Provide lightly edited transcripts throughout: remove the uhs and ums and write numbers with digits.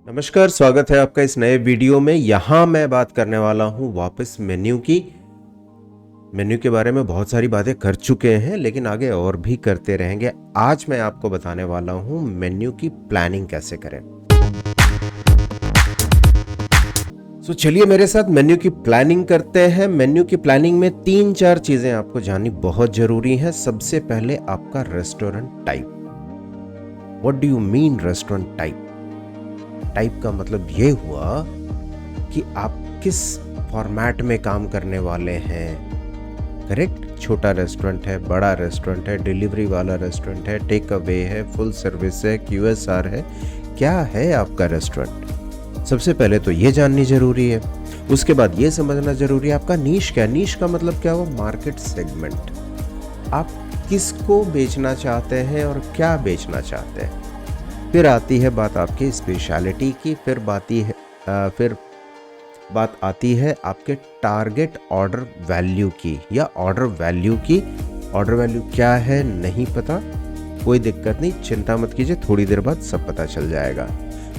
नमस्कार, स्वागत है आपका इस नए वीडियो में। यहाँ मैं बात करने वाला हूँ वापस मेन्यू की। मेन्यू के बारे में बहुत सारी बातें कर चुके हैं, लेकिन आगे और भी करते रहेंगे। आज मैं आपको बताने वाला हूँ मेन्यू की प्लानिंग कैसे करें। तो चलिए मेरे साथ मेन्यू की प्लानिंग करते हैं। मेन्यू की प्लानिंग में 3-4 चीजें आपको जाननी बहुत जरूरी है। सबसे पहले आपका restaurant type. What do you mean restaurant type? Type का मतलब ये हुआ कि आप किस फॉर्मेट में काम करने वाले हैं। करेक्ट? छोटा रेस्टोरेंट है, बड़ा रेस्टोरेंट है, डिलीवरी वाला रेस्टोरेंट है, टेक अवे है, फुल सर्विस है, QSR है, क्या है आपका रेस्टोरेंट? सबसे पहले तो ये जाननी जरूरी है। उसके बाद ये समझना जरूरी है आपका नीश क्या है। नीश का मतलब क्या हुआ? Market segment. आप किसको बेचना चाहते हैं और क्या बेचना चाहते हैं। फिर आती है बात आपकी स्पेशलिटी की। फिर बात आती है आपके टारगेट ऑर्डर वैल्यू की या ऑर्डर वैल्यू की। ऑर्डर वैल्यू क्या है नहीं पता, कोई दिक्कत नहीं, चिंता मत कीजिए, थोड़ी देर बाद सब पता चल जाएगा।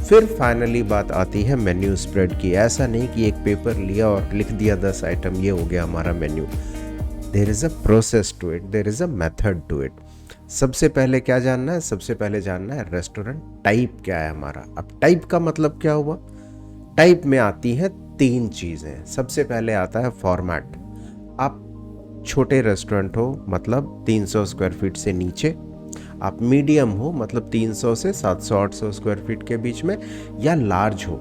फिर फाइनली बात आती है मेन्यू स्प्रेड की। ऐसा नहीं कि एक पेपर लिया और लिख दिया 10 आइटम, ये हो गया हमारा menu. There is a process to it, there is a method to it. सबसे पहले क्या जानना है? सबसे पहले जानना है रेस्टोरेंट टाइप क्या है हमारा। अब टाइप का मतलब क्या हुआ? टाइप में आती हैं 3 चीजें। सबसे पहले आता है फॉर्मेट। आप छोटे रेस्टोरेंट हो मतलब 300 स्क्वायर फीट से नीचे, आप मीडियम हो मतलब 300 से 700-800 स्क्वायर फीट के बीच में, या लार्ज हो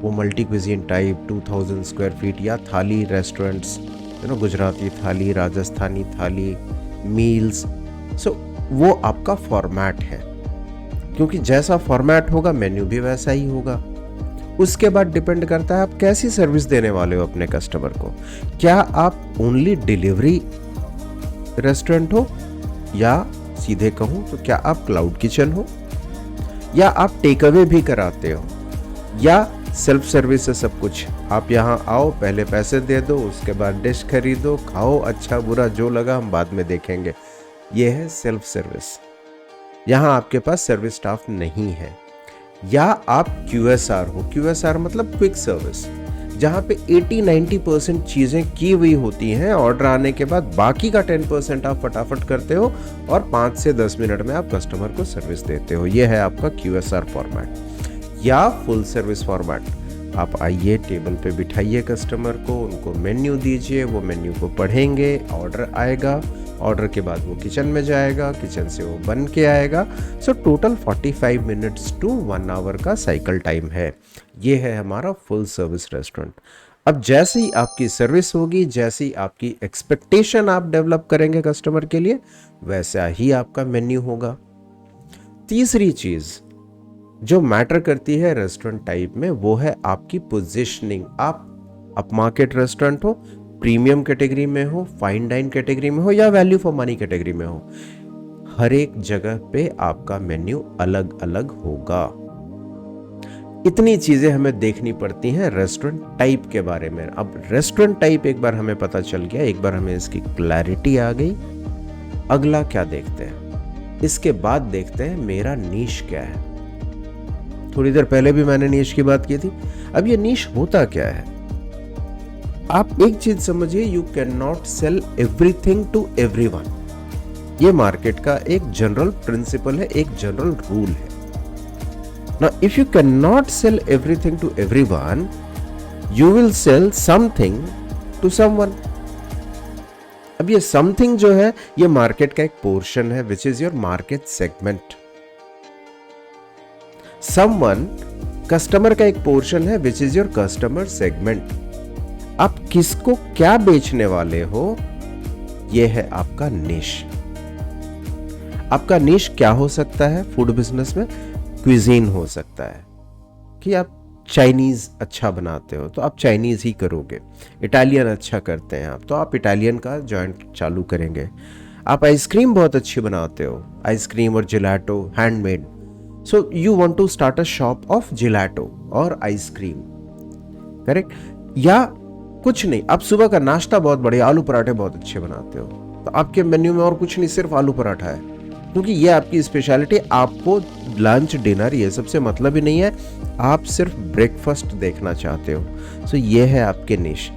वो multi cuisine type 2000 square feet या थाली रेस्टोरेंट्स, गुजराती थाली, राजस्थानी थाली, मील्स। वो आपका फॉर्मेट है, क्योंकि जैसा फॉर्मेट होगा मेन्यू भी वैसा ही होगा। उसके बाद डिपेंड करता है आप कैसी सर्विस देने वाले हो अपने कस्टमर को। क्या आप ओनली डिलीवरी रेस्टोरेंट हो, या सीधे कहूं तो क्या आप क्लाउड किचन हो, या आप टेक अवे भी कराते हो, या सेल्फ सर्विस है सब कुछ। आप यहाँ आओ, पहले पैसे दे दो, उसके बाद डिश खरीदो, खाओ, अच्छा बुरा जो लगा हम बाद में देखेंगे। ये है सेल्फ सर्विस। यहाँ आपके पास सर्विस स्टाफ नहीं है। या आप QSR हो। QSR मतलब क्विक सर्विस, जहाँ पे 80-90% चीज़ें की हुई होती हैं। ऑर्डर आने के बाद बाकी का 10% आप फटाफट करते हो और 5 से 10 मिनट में आप कस्टमर को सर्विस देते हो। ये है आपका QSR फॉर्मेट। या फुल सर्विस फॉर्मेट। आप आइए, टेबल पे बिठाइए कस्टमर को, उनको मेन्यू दीजिए, वो मेन्यू को पढ़ेंगे, ऑर्डर आएगा, ऑर्डर के बाद वो किचन में जाएगा, किचन से वो बन के आएगा। So total 45 minutes to 1 hour का साइकिल टाइम है। ये है हमारा फुल सर्विस रेस्टोरेंट। अब जैसे ही आपकी सर्विस होगी, जैसी आपकी एक्सपेक्टेशन आप डेवलप करेंगे कस्टमर के लिए, वैसा ही आपका मेन्यू होगा। तीसरी चीज जो मैटर करती है रेस्टोरेंट टाइप में, वो है आपकी पोजीशनिंग। आप अपमार्केट रेस्टोरेंट हो, प्रीमियम कैटेगरी में हो, फाइन डाइन कैटेगरी में हो, या वैल्यू फॉर मनी कैटेगरी में हो, हर एक जगह पे आपका मेन्यू अलग अलग होगा। इतनी चीजें हमें देखनी पड़ती हैं रेस्टोरेंट टाइप के बारे में। अब रेस्टोरेंट टाइप एक बार हमें पता चल गया, एक बार हमें इसकी क्लैरिटी आ गई, अगला क्या देखते हैं? इसके बाद देखते हैं मेरा नीश क्या है। थोड़ी देर पहले भी मैंने नीश की बात की थी। अब ये नीश होता क्या है? आप एक चीज समझिए, you can not sell everything to everyone. ये मार्केट का एक जनरल प्रिंसिपल है, एक जनरल रूल है। Now if you can not sell everything to everyone, you will sell something to someone. अब ये समथिंग जो है, ये मार्केट का एक पोर्शन है, which is your market segment. Someone customer का एक पोर्शन है, which is your customer segment. आप किसको क्या बेचने वाले हो, यह है आपका निश। आपका निश क्या हो सकता है? फूड बिजनेस में क्विजीन हो सकता है कि आप चाइनीज अच्छा बनाते हो तो आप चाइनीज ही करोगे। इटालियन अच्छा करते हैं आप, तो आप इटालियन का जॉइंट चालू करेंगे। आप आइसक्रीम बहुत अच्छी बनाते हो, आइसक्रीम और gelato handmade, so you want to start a shop of gelato और आइसक्रीम। करेक्ट? या कुछ नहीं, आप सुबह का नाश्ता बहुत बढ़िया, आलू पराठे बहुत अच्छे बनाते हो, तो आपके मेन्यू में और कुछ नहीं, सिर्फ आलू पराठा है। क्योंकि ये आपकी स्पेशलिटी, आपको लंच डिनर ये सबसे मतलब ही नहीं है, आप सिर्फ ब्रेकफास्ट देखना चाहते हो। सो ये है आपके निश।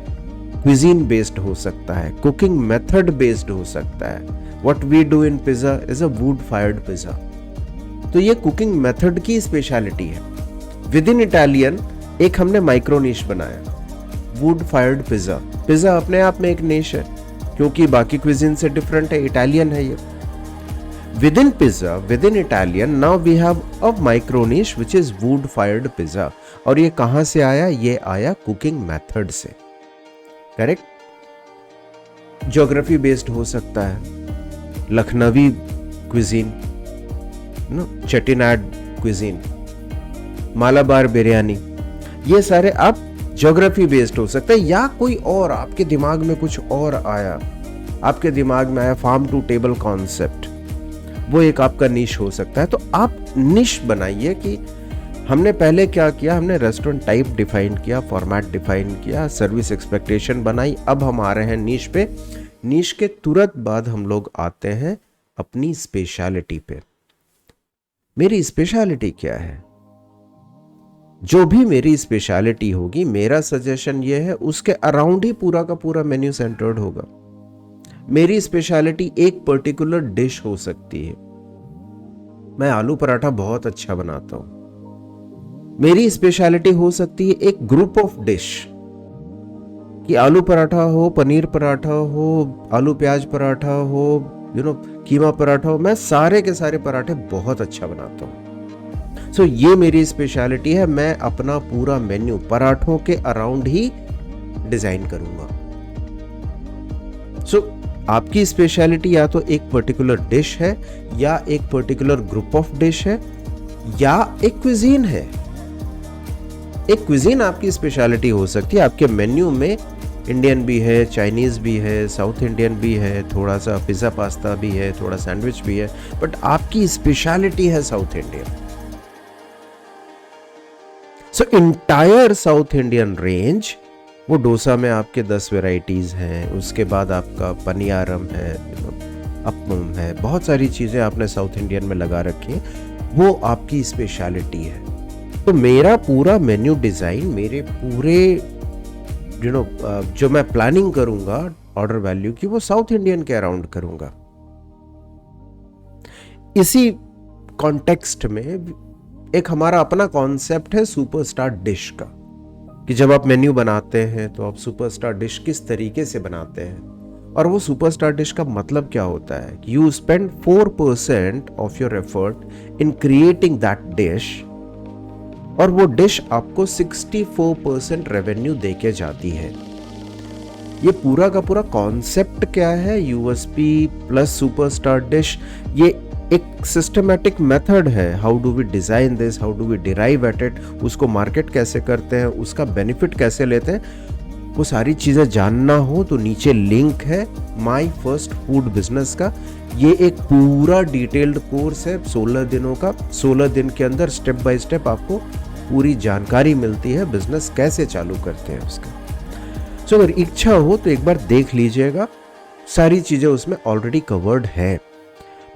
क्विजीन बेस्ड हो सकता है, कुकिंग मेथड बेस्ड हो सकता है। What we do in pizza is a wood fired pizza. तो ये कुकिंग मेथड की स्पेशलिटी है। विद इन इटालियन एक हमने माइक्रो निश बनाया, वुड फायर्ड पिज्जा। पिज्जा अपने आप में एक निश है, क्योंकि बाकी क्विजीन से डिफरेंट है, इटालियन है ये। Within pizza, within Italian, now we have a micro niche which is wood fired pizza. और ये कहाँ से आया? ये आया कुकिंग मेथड से, करेक्ट। ज्योग्राफी बेस्ड हो सकता है, लखनवी क्विजीन, चेटिनाड क्विजीन, मालाबार बिरयानी, ये सारे आप ज्योग्राफी बेस्ड हो सकता है। या कोई और आपके दिमाग में कुछ और आया, आपके दिमाग में आया फार्म टू टेबल कॉन्सेप्ट, वो एक आपका निश हो सकता है। तो आप निश बनाइए कि हमने पहले क्या किया, हमने रेस्टोरेंट टाइप डिफाइन किया, फॉर्मेट डिफाइन किया, सर्विस एक्सपेक्टेशन बनाई। अब हम आ रहे हैं निश पे। निश के तुरंत बाद हम लोग आते हैं अपनी स्पेशलिटी पे। मेरी स्पेशलिटी क्या है? जो भी मेरी स्पेशलिटी होगी, मेरा सजेशन ये है उसके अराउंड ही पूरा का पूरा मेन्यू सेंटर्ड होगा। मेरी स्पेशलिटी एक पर्टिकुलर डिश हो सकती है। मैं आलू पराठा बहुत अच्छा बनाता हूं। मेरी स्पेशलिटी हो सकती है एक ग्रुप ऑफ डिश, कि आलू पराठा हो, पनीर पराठा हो, आलू प्याज पराठा हो, कीमा पराठा हो। मैं सारे के सारे पराठे बहुत अच्छा बनाता हूं। सो ये मेरी स्पेशलिटी है। मैं अपना पूरा मेन्यू पराठों के अराउंड ही डिजाइन करूंगा। सो आपकी स्पेशलिटी या तो एक पर्टिकुलर डिश है, या एक पर्टिकुलर ग्रुप ऑफ डिश है, या एक क्विजीन है। एक क्विजीन आपकी स्पेशलिटी हो सकती है। आपके मेन्यू में इंडियन भी है, चाइनीज भी है, साउथ इंडियन भी है, थोड़ा सा पिज्जा पास्ता भी है, थोड़ा सैंडविच भी है, बट आपकी स्पेशलिटी है साउथ इंडियन। सो इंटायर साउथ इंडियन रेंज, वो डोसा में आपके 10 वेराइटीज हैं, उसके बाद आपका पनियारम है, अपम है, बहुत सारी चीजें आपने साउथ इंडियन में लगा रखी है, वो आपकी स्पेशलिटी है। तो मेरा पूरा मेन्यू डिजाइन, मेरे पूरे जो मैं प्लानिंग करूंगा ऑर्डर वैल्यू की, वो साउथ इंडियन के अराउंड करूंगा। इसी कॉन्टेक्स्ट में एक हमारा अपना कॉन्सेप्ट है सुपरस्टार डिश का, कि जब आप मेन्यू बनाते हैं तो आप सुपरस्टार डिश किस तरीके से बनाते हैं। और वो सुपरस्टार डिश का मतलब क्या होता है? You spend 4% of your effort in creating that dish, और वो डिश आपको 64% रेवेन्यू देके जाती है। ये पूरा का पूरा कॉन्सेप्ट क्या है? यूएसपी प्लस सुपरस्टार डिश, ये एक सिस्टमैटिक मेथड है। How do we design this, how do we derive at it, उसको मार्केट कैसे करते हैं, उसका बेनिफिट कैसे लेते हैं, वो सारी चीजें जानना हो तो नीचे लिंक है माय फर्स्ट फूड बिजनेस का। ये एक पूरा डिटेल्ड कोर्स है 16 दिनों का। 16 दिन के अंदर स्टेप बाय स्टेप आपको पूरी जानकारी मिलती है बिजनेस कैसे चालू करते हैं उसका। सो अगर इच्छा हो तो एक बार देख लीजिएगा, सारी चीजें उसमें ऑलरेडी कवर्ड है।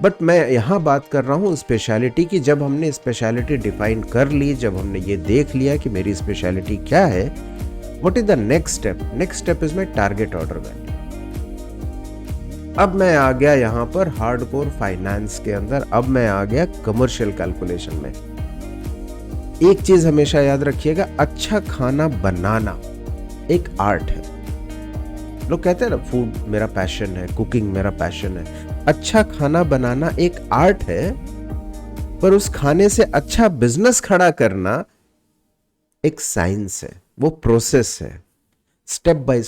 बट मैं यहाँ बात कर रहा हूँ स्पेशलिटी की। जब हमने स्पेशलिटी डिफाइन कर ली, जब हमने ये देख लिया कि मेरी स्पेशलिटी क्या है, what is the next step? Next step is my target order value. अब मैं आ गया यहाँ पर हार्डकोर फाइनेंस के अंदर, अब मैं आ गया कमर्शियल कैलकुलेशन में। एक चीज हमेशा याद रखिएगा, अच्छा खाना बनाना एक आर्ट है। लोग कहते हैं ना, फूड मेरा पैशन है, कुकिंग मेरा पैशन है। अच्छा खाना बनाना एक आर्ट है, पर उस खाने से अच्छा बिजनेस खड़ा करना एक साइंस है, वो प्रोसेस है। Step by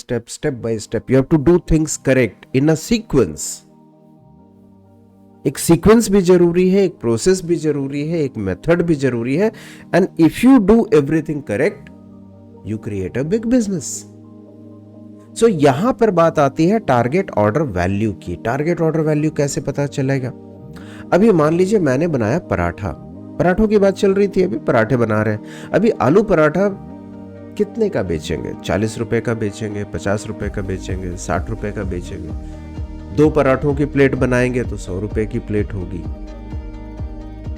step you have to do things correct in a sequence. एक सीक्वेंस भी जरूरी है, एक प्रोसेस भी जरूरी है, एक मेथड भी जरूरी है। And if you do everything correct, you create a big business. So यहां पर बात आती है टारगेट ऑर्डर वैल्यू की। टारगेट ऑर्डर वैल्यू कैसे पता चलेगा? अभी मान लीजिए मैंने बनाया पराठा, पराठों की बात चल रही थी, अभी पराठे बना रहे हैं। अभी आलू पराठा कितने का बेचेंगे? 40 रुपए का बेचेंगे, 50 रुपए का बेचेंगे, 60 रुपए का बेचेंगे। 2 पराठों की प्लेट बनाएंगे तो 100 रुपए की प्लेट होगी।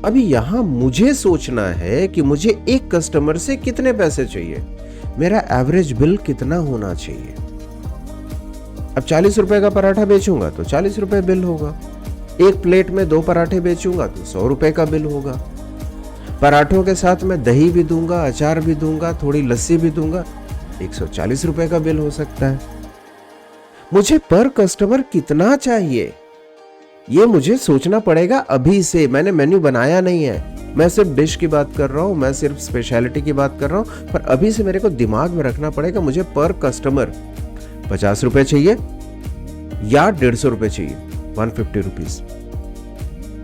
अभी यहां मुझे सोचना है कि मुझे एक कस्टमर से कितने पैसे चाहिए, मेरा एवरेज बिल कितना होना चाहिए। अब 40 रुपए का पराठा बेचूंगा तो 40 रुपए बिल होगा, एक प्लेट में 2 पराठे बेचूंगा तो 100 रुपए का बिल होगा। पराठों के साथ मैं दही भी दूंगा, अचार भी दूंगा, थोड़ी लस्सी भी दूंगा, 140 रुपए का बिल हो सकता है। मुझे पर कस्टमर कितना चाहिए ये मुझे सोचना पड़ेगा अभी से। मैंने मेन्यू बनाया नहीं है, मैं सिर्फ डिश की बात कर रहा हूं, मैं सिर्फ स्पेशलिटी की बात कर रहा हूं, पर अभी से मेरे को दिमाग में रखना पड़ेगा मुझे पर कस्टमर 50 रुपए चाहिए या 150 रुपए चाहिए, 150 रुपीज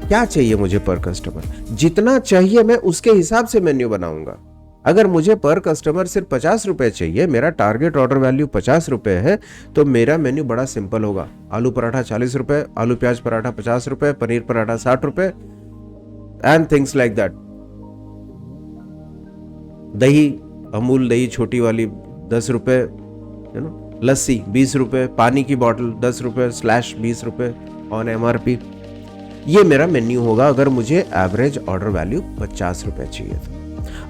क्या चाहिए मुझे पर कस्टमर। जितना चाहिए मैं उसके हिसाब से मेन्यू बनाऊंगा। अगर मुझे पर कस्टमर सिर्फ 50 रुपए चाहिए, मेरा टारगेट ऑर्डर वैल्यू 50 रुपए है, तो मेरा मेन्यू बड़ा सिंपल होगा। आलू पराठा 40 रुपए, आलू प्याज पराठा 50 रुपए, पनीर पराठा 60 रुपए एंड थिंग्स लाइक दैट। दही, अमूल दही छोटी वाली 10 रुपए, लस्सी 20 रुपए, पानी की बोतल 10 रुपए /20 रुपए ऑन MRP। ये मेरा मेन्यू होगा अगर मुझे एवरेज ऑर्डर वैल्यू 50 रुपए चाहिए तो।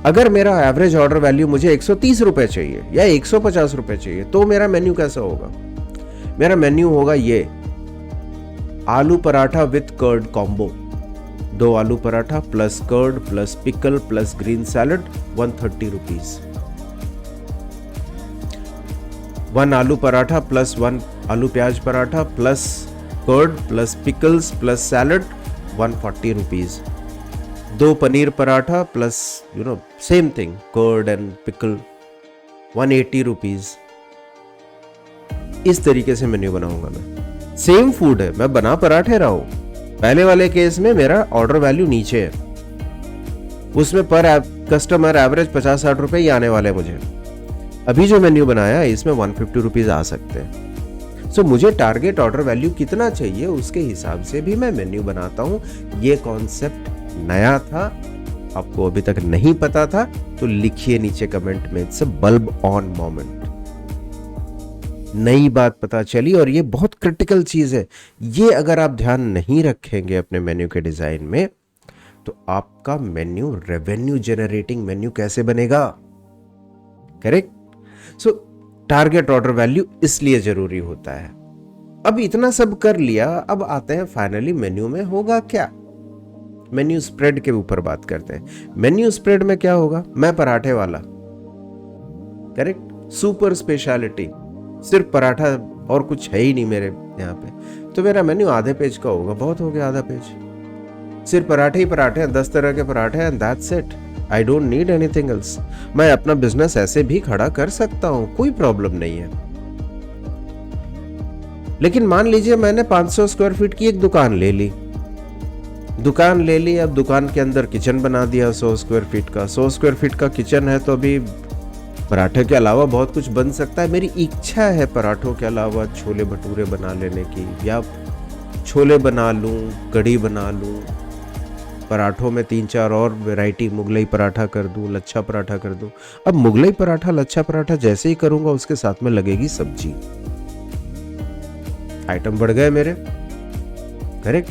अगर मेरा एवरेज ऑर्डर वैल्यू मुझे 130 रुपए चाहिए या 150 रुपए चाहिए, तो मेरा मेन्यू कैसा होगा। मेरा मेन्यू होगा ये: आलू paratha with curd combo, 2 aloo paratha plus curd plus pickle plus green salad 130 rupees. 1 aloo paratha plus 1 aloo pyaz paratha plus curd plus pickles plus salad 140 rupees. 2 paneer paratha plus same thing curd and pickle 180 rupees. इस तरीके से मेन्यू बनाऊंगा मैं। सेम फूड है, मैं बना पराठे रहा हूं। पहले वाले केस में मेरा ऑर्डर वैल्यू नीचे है, उसमें पर कस्टमर एवरेज 50-60 रुपए ही आने वाले मुझे। अभी जो मेन्यू बनाया है इसमें 150 रुपीज आ सकते हैं। सो मुझे टारगेट ऑर्डर वैल्यू कितना चाहिए उसके हिसाब से भी मैं मेन्यू बनाता हूं। ये कॉन्सेप्ट नया था, आपको अभी तक नहीं पता था तो लिखिए नीचे कमेंट में, it's a bulb on moment. नई बात पता चली और ये बहुत क्रिटिकल चीज है। ये अगर आप ध्यान नहीं रखेंगे अपने मेन्यू के डिजाइन में तो आपका मेन्यू रेवेन्यू जनरेटिंग मेन्यू कैसे बनेगा। करेक्ट। सो टारगेट ऑर्डर वैल्यू इसलिए जरूरी होता है। अब इतना सब कर लिया, अब आते हैं फाइनली मेन्यू में होगा क्या। मेन्यू स्प्रेड के ऊपर बात करते हैं। मेन्यू स्प्रेड में क्या होगा, मैं पराठे वाला, करेक्ट, सुपर स्पेशलिटी, सिर्फ पराठा और कुछ है ही नहीं मेरे यहाँ पे, तो मेरा मेन्यू आधे पेज का होगा। बहुत हो गया आधा पेज, सिर्फ पराठे ही पराठे हैं, 10 तरह के पराठे and that's it. I don't need anything else. मैं अपना बिजनेस ऐसे भी खड़ा कर सकता हूं, कोई प्रॉब्लम नहीं है। लेकिन मान लीजिए मैंने 500 स्क्वायर फीट की एक दुकान ले ली, अब दुकान के अंदर किचन बना दिया 100 स्क्वायर फीट का। 100 स्क्वायर फीट का किचन है तो अभी पराठे के अलावा बहुत कुछ बन सकता है। मेरी इच्छा है पराठों के अलावा छोले भटूरे बना लेने की, या छोले बना लूं, कढ़ी बना लूं, पराठों में 3-4 और वैरायटी, मुगलई पराठा कर दूं, लच्छा पराठा कर दूं। अब मुगलई पराठा, लच्छा पराठा जैसे ही करूंगा उसके साथ में लगेगी सब्जी, आइटम बढ़ गए मेरे, करेक्ट।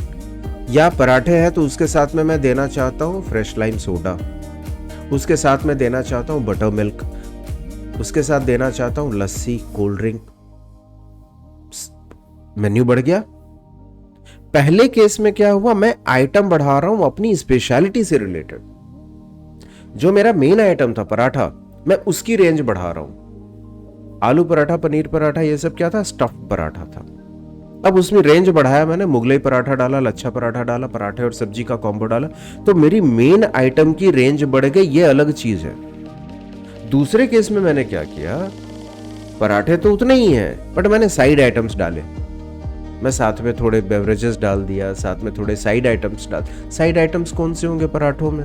या पराठे हैं तो उसके साथ में मैं देना चाहता हूं फ्रेश लाइम सोडा, उसके साथ में देना चाहता हूं बटर मिल्क, उसके साथ देना चाहता हूं लस्सी, कोल्ड ड्रिंक। मेन्यू बढ़ गया। पहले केस में क्या हुआ, मैं आइटम बढ़ा रहा हूं अपनी स्पेशलिटी से रिलेटेड। जो मेरा मेन आइटम था पराठा, मैं उसकी रेंज बढ़ा रहा हूं। आलू पराठा, पनीर पराठा, ये सब क्या था, स्टफ्ड पराठा था। अब उसमें रेंज बढ़ाया मैंने, मुगलई पराठा डाला, लच्छा पराठा डाला, पराठे और सब्जी का कॉम्बो डाला, तो मेरी मेन आइटम की रेंज बढ़ गई। ये अलग चीज है। दूसरे केस में मैंने क्या किया, पराठे तो उतने ही हैं बट मैंने साइड आइटम्स डाले। मैं साथ में थोड़े बेवरेजेस डाल दिया, साथ में थोड़े साइड आइटम्स डाल। साइड आइटम्स कौन से होंगे पराठों में,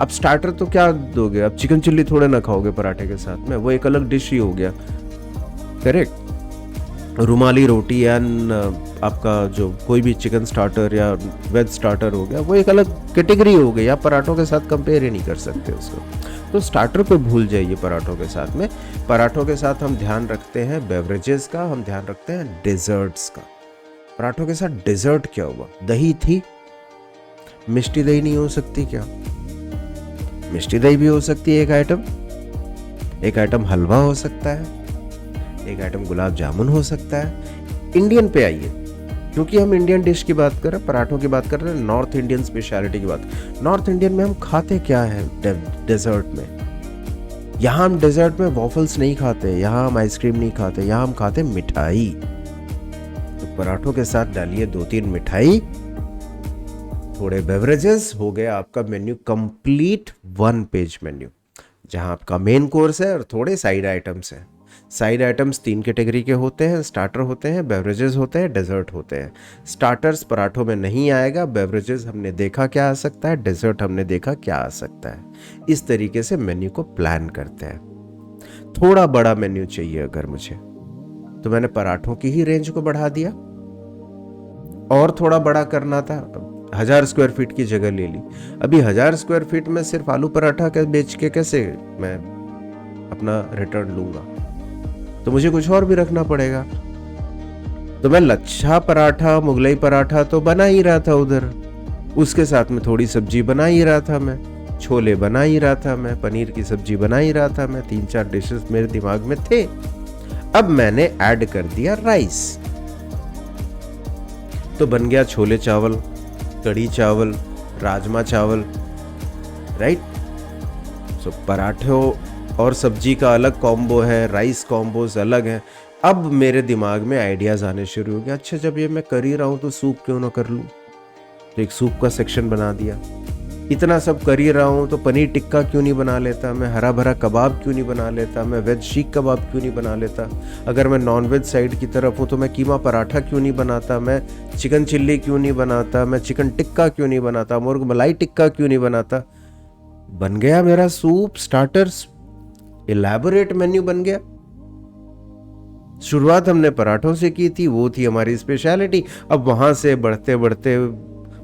अब स्टार्टर तो क्या दोगे, अब चिकन चिल्ली थोड़े ना खाओगे पराठे के साथ में, वो एक अलग डिश ही हो गया, करेक्ट। रुमाली रोटी एंड आपका जो कोई भी चिकन स्टार्टर या वेज स्टार्टर हो गया, वो एक अलग कैटेगरी हो गई। आप पराठों के साथ कंपेयर ही नहीं कर सकते उसको। तो स्टार्टर पे भूल जाइए पराठों के साथ में। पराठों के साथ हम ध्यान रखते हैं बेवरेजेस का, हम ध्यान रखते हैं डेजर्ट्स का। पराठों के साथ डेजर्ट क्या हुआ, दही थी, मिष्टी दही नहीं हो सकती क्या? मिष्टी दही भी हो सकती है एक आइटम। एक आइटम हलवा हो सकता है, एक आइटम गुलाब जामुन हो सकता है। इंडियन पे आइए, क्योंकि हम इंडियन डिश की बात कर रहे हैं, पराठों की बात कर रहे हैं, नॉर्थ इंडियन स्पेशलिटी की बात। नॉर्थ इंडियन में हम खाते क्या है डेजर्ट में? यहाँ हम डेजर्ट में वॉफल्स नहीं खाते, यहाँ हम आइसक्रीम नहीं खाते, यहाँ हम खाते मिठाई। तो पराठों के साथ डालिए 2-3 मिठाई, थोड़े बेवरेजेस, हो गया आपका मेन्यू कंप्लीट 1 पेज मेन्यू, जहां आपका मेन कोर्स है और थोड़े साइड आइटम्स हैं। साइड आइटम्स 3 कैटेगरी के होते हैं, स्टार्टर होते हैं, बेवरेजेस होते हैं, डेजर्ट होते हैं। स्टार्टर्स पराठों में नहीं आएगा, बेवरेजेस हमने देखा क्या आ सकता है, डेजर्ट हमने देखा क्या आ सकता है। इस तरीके से मेन्यू को प्लान करते हैं। थोड़ा बड़ा मेन्यू चाहिए अगर मुझे, तो मैंने पराठों की ही रेंज को बढ़ा दिया। और थोड़ा बड़ा करना था, 1000 स्क्वायर फीट की जगह ले ली। अभी 1000 स्क्वायर फीट में सिर्फ आलू पराठा के बेच के कैसे मैं अपना रिटर्न लूंगा? तो मुझे कुछ और भी रखना पड़ेगा। तो मैं लच्छा पराठा, मुगलई पराठा तो बना ही रहा था उधर, उसके साथ में थोड़ी सब्जी बना ही रहा था मैं, छोले बना ही रहा था मैं, पनीर की सब्जी बना ही रहा था मैं, 3-4 डिशेस मेरे दिमाग में थे। अब मैंने ऐड कर दिया राइस, तो बन गया छोले चावल, कढ़ी चावल, राजमा चावल, राइट। सो पराठों और सब्जी का अलग कॉम्बो है, राइस कॉम्बोज अलग हैं। अब मेरे दिमाग में आइडियाज आने शुरू हो गए, अच्छा जब ये मैं कर ही रहा हूं तो सूप क्यों ना कर लूं? तो एक सूप का सेक्शन बना दिया। इतना सब कर ही रहा हूं तो पनीर टिक्का क्यों नहीं बना लेता मैं? हरा भरा कबाब क्यों नहीं बना लेता मैं? वेज शीख कबाब क्यों नहीं बना लेता? अगर मैं नॉन वेज साइड की तरफ हूं तो मैं कीमा पराठा क्यों नहीं बनाता? मैं चिकन चिल्ली क्यों नहीं बनाता? मैं चिकन टिक्का क्यों नहीं बनाता? मुर्ग मलाई टिक्का क्यों नहीं बनाता? बन गया मेरा सूप, स्टार्टर्स, इलैबोरेट मेन्यू बन गया। शुरुआत हमने पराठों से की थी, वो थी हमारी स्पेशलिटी। अब वहां से बढ़ते बढ़ते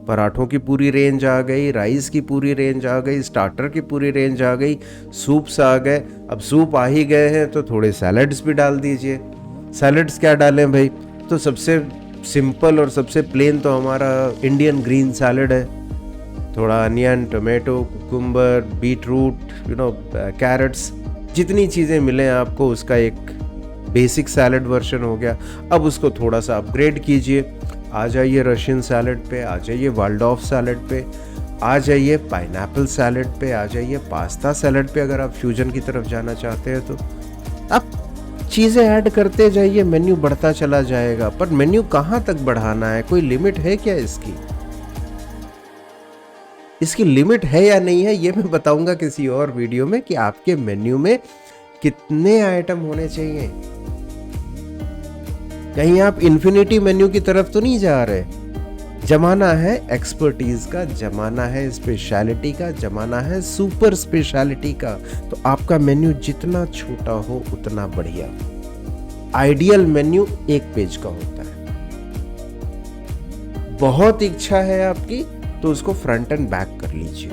पराठों की पूरी रेंज आ गई, राइस की पूरी रेंज आ गई, स्टार्टर की पूरी रेंज आ गई, सूप्स आ गए। अब सूप आ ही गए हैं तो थोड़े सैलड्स भी डाल दीजिए। सैलड्स क्या डालें भाई? तो सबसे सिंपल और सबसे प्लेन तो हमारा इंडियन ग्रीन सैलड है। थोड़ा onion, tomato, cucumber, beetroot, carrots, जितनी चीज़ें मिले आपको उसका एक बेसिक सैलड वर्जन हो गया। अब उसको थोड़ा सा अपग्रेड कीजिए, आ जाइए रशियन सैलड पे, आ जाइए वाल्डॉर्फ सैलड पे, आ जाइए पाइनएप्पल सैलड पे, आ जाइए पास्ता सैलड पे, अगर आप फ्यूजन की तरफ जाना चाहते हैं तो। अब चीज़ें ऐड करते जाइए, मेन्यू बढ़ता चला जाएगा। पर मेन्यू कहाँ तक बढ़ाना है? कोई लिमिट है क्या इसकी? इसकी लिमिट है या नहीं है ये मैं बताऊंगा किसी और वीडियो में, कि आपके मेन्यू में कितने आइटम होने चाहिए। कहीं आप इन्फिनिटी मेन्यू की तरफ तो नहीं जा रहे। जमाना है एक्सपर्टीज का, जमाना है स्पेशलिटी का, जमाना है सुपर स्पेशलिटी का। तो आपका मेन्यू जितना छोटा हो उतना बढ़िया। आइडियल मेन्यू 1 पेज का होता है। बहुत इच्छा है आपकी तो उसको फ्रंट एंड बैक कर लीजिए,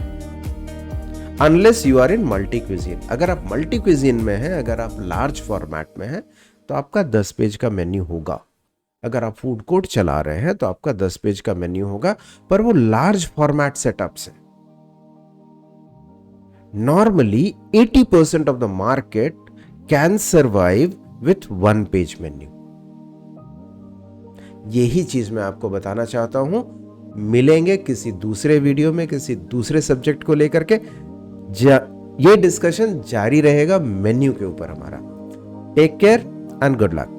unless you are in multi cuisine. अगर आप मल्टी क्विजीन में हैं, अगर आप लार्ज फॉर्मेट में हैं, तो आपका 10 पेज का मेन्यू होगा। अगर आप फूड कोर्ट चला रहे हैं तो आपका 10 पेज का मेन्यू होगा, पर वो लार्ज फॉर्मेट सेटअप्स है। Normally 80% of the market can survive with 1 page menu. यही चीज मैं आपको बताना चाहता हूं। मिलेंगे किसी दूसरे वीडियो में, किसी दूसरे सब्जेक्ट को लेकर के। ये डिस्कशन जारी रहेगा मेन्यू के ऊपर हमारा। Take care and good luck.